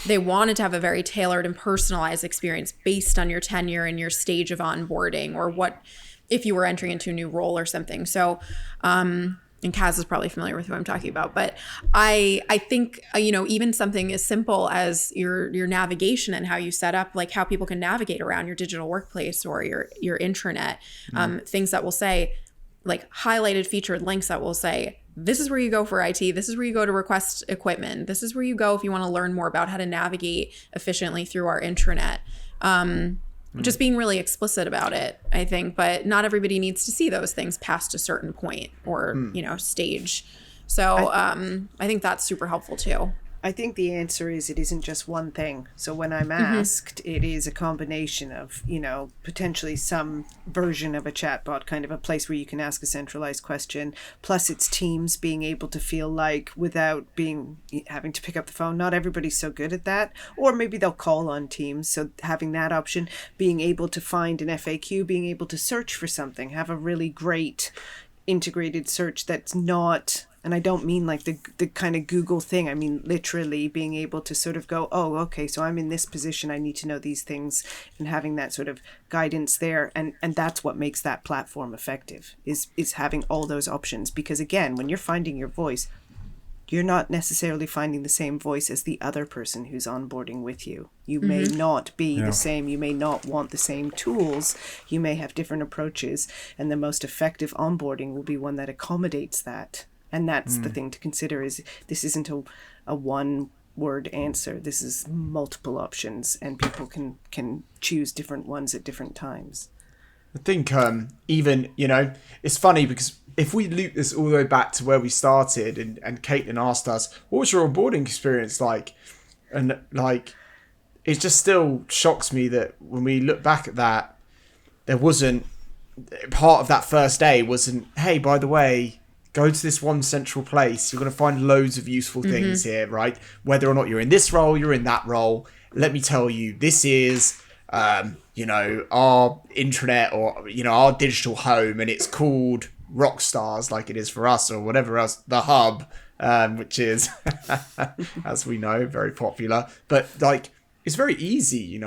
they wanted to have a very tailored and personalized experience based on your tenure and your stage of onboarding, or what if you were entering into a new role or something. So and Kaz is probably familiar with who I'm talking about, but I think, even something as simple as your navigation and how you set up, like how people can navigate around your digital workplace or your intranet, things that will say, like highlighted featured links that will say, this is where you go for IT. This is where you go to request equipment. This is where you go if you want to learn more about how to navigate efficiently through our intranet. Just being really explicit about it, I think. But not everybody needs to see those things past a certain point or, stage. So I think that's super helpful too. I think the answer is it isn't just one thing. So when I'm asked, it is a combination of, potentially some version of a chatbot, kind of a place where you can ask a centralized question. Plus it's teams being able to feel like without having to pick up the phone. Not everybody's so good at that. Or maybe they'll call on Teams. So having that option, being able to find an FAQ, being able to search for something, have a really great integrated search that's not... And I don't mean like the kind of Google thing. I mean, literally being able to sort of go, oh, okay, so I'm in this position. I need to know these things, and having that sort of guidance there. And that's what makes that platform effective is having all those options. Because again, when you're finding your voice, you're not necessarily finding the same voice as the other person who's onboarding with you. You may not be the same. You may not want the same tools. You may have different approaches. And the most effective onboarding will be one that accommodates that. And that's the thing to consider is this isn't a one-word answer. This is multiple options, and people can choose different ones at different times. I think even, it's funny because if we loop this all the way back to where we started and Caitlin asked us, what was your onboarding experience like? And it just still shocks me that when we look back at that, there wasn't, part of that first day wasn't, hey, by the way, go to this one central place. You're going to find loads of useful things here, right? Whether or not you're in this role, you're in that role. Let me tell you, this is, our intranet or, our digital home, and it's called Rockstars like it is for us or whatever else, the hub, which is, as we know, very popular. But it's very easy,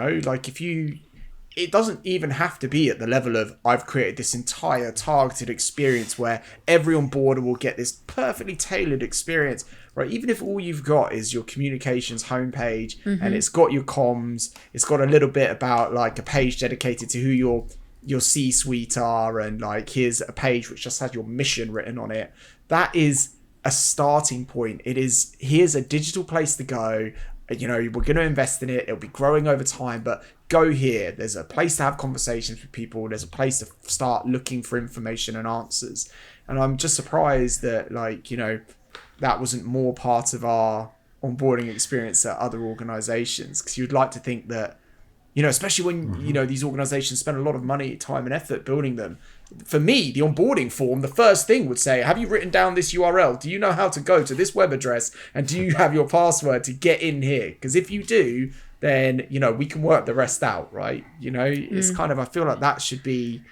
it doesn't even have to be at the level of I've created this entire targeted experience where every onboarder will get this perfectly tailored experience, right? Even if all you've got is your communications homepage and it's got your comms, it's got a little bit about a page dedicated to who your C-suite are, and here's a page which just has your mission written on it. That is a starting point. Here's a digital place to go. We're going to invest in it. It'll be growing over time, but go here. There's a place to have conversations with people. There's a place to start looking for information and answers. And I'm just surprised that that wasn't more part of our onboarding experience at other organizations, because you'd like to think that, especially when, these organizations spend a lot of money, time and effort building them. For me, the onboarding form, the first thing would say, have you written down this URL? Do you know how to go to this web address? And do you have your password to get in here? Because if you do, then, we can work the rest out, right? It's kind of, I feel like that should be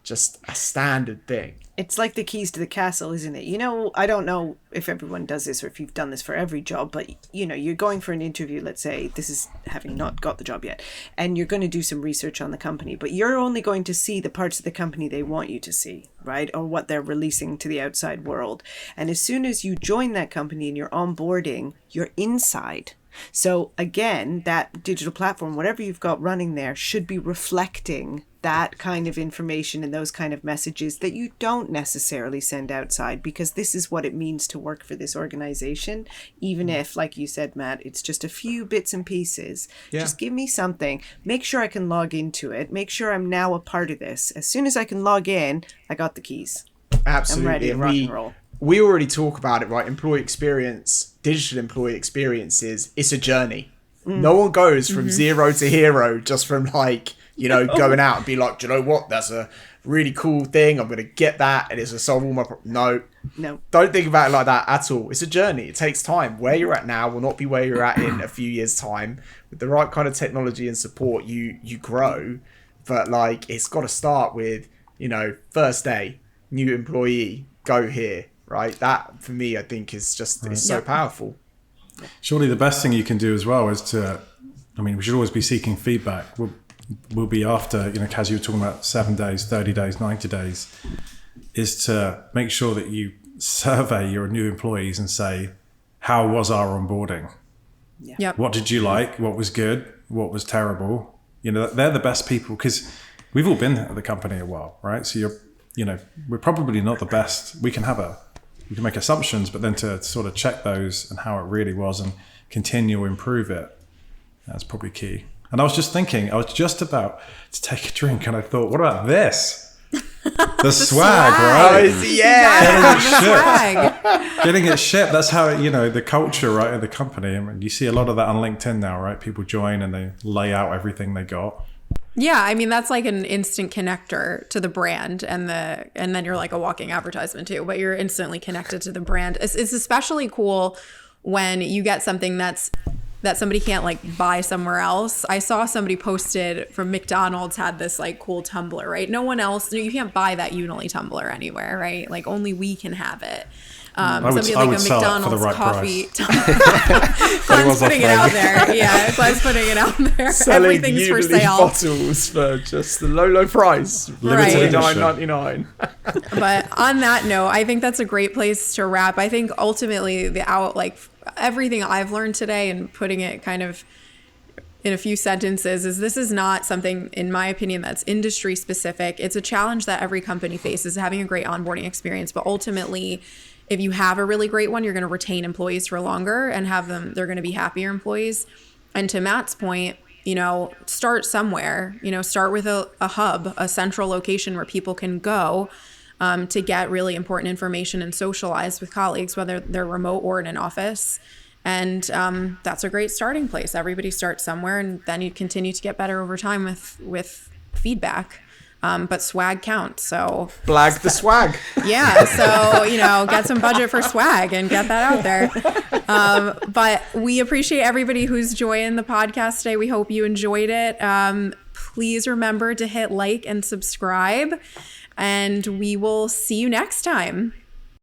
just a standard thing. It's like the keys to the castle, isn't it? I don't know if everyone does this or if you've done this for every job, but, you're going for an interview, let's say, this is having not got the job yet, and you're going to do some research on the company, but you're only going to see the parts of the company they want you to see, right? Or what they're releasing to the outside world. And as soon as you join that company and you're onboarding, you're inside. So again, that digital platform, whatever you've got running there, should be reflecting that kind of information and those kind of messages that you don't necessarily send outside, because this is what it means to work for this organization. Even if, like you said, Matt, it's just a few bits and pieces. Yeah. Just give me something. Make sure I can log into it. Make sure I'm now a part of this. As soon as I can log in, I got the keys. Absolutely. I'm ready to rock and roll. We already talk about it, right? Employee experience, digital employee experiences, it's a journey. No one goes from zero to hero just from going out and be like, do you know what? That's a really cool thing. I'm going to get that and it's going to solve all my problems. No. Don't think about it like that at all. It's a journey. It takes time. Where you're at now will not be where you're at in a few years' time. With the right kind of technology and support, you grow. But it's got to start with, first day, new employee, go here. Right, that for me, I think is just is so powerful. Surely the best thing you can do as well is we should always be seeking feedback. We'll be after, Kaz, you were talking about 7 days, 30 days, 90 days, is to make sure that you survey your new employees and say, how was our onboarding? Yeah. Yep. What did you like? What was good? What was terrible? They're the best people, because we've all been at the company a while, right? So we're probably not the best. We can have a you can make assumptions, but then to sort of check those and how it really was and continue to improve it, that's probably key. And I was just thinking, I was just about to take a drink and I thought, what about this? The swag, right? Getting it shipped. That's how it, the culture, right, of the company. I mean, you see a lot of that on LinkedIn now, right? People join and they lay out everything they got. Yeah, I mean, that's like an instant connector to the brand, and then you're like a walking advertisement too, but you're instantly connected to the brand. It's especially cool when you get something that somebody can't like buy somewhere else. I saw somebody posted from McDonald's had this like cool tumbler, right? No one else, you can't buy that Unily tumbler anywhere, right? Like only we can have it. I would sell it for the right coffee price. Glenn's putting it out there. Yeah, Glenn's putting it out there. Selling Everything's for Unily sale. bottles for just the low price. Right. $9.99. But on that note, I think that's a great place to wrap. I think ultimately everything I've learned today and putting it kind of in a few sentences is this is not something, in my opinion, that's industry specific. It's a challenge that every company faces, having a great onboarding experience. But ultimately, if you have a really great one, you're going to retain employees for longer and they're going to be happier employees. And to Matt's point, start somewhere, start with a hub, a central location where people can go to get really important information and socialize with colleagues, whether they're remote or in an office. And that's a great starting place. Everybody starts somewhere, and then you continue to get better over time with feedback. But swag counts. So blag the swag. Yeah. So, get some budget for swag and get that out there. But we appreciate everybody who's joined the podcast today. We hope you enjoyed it. Please remember to hit like and subscribe, and we will see you next time.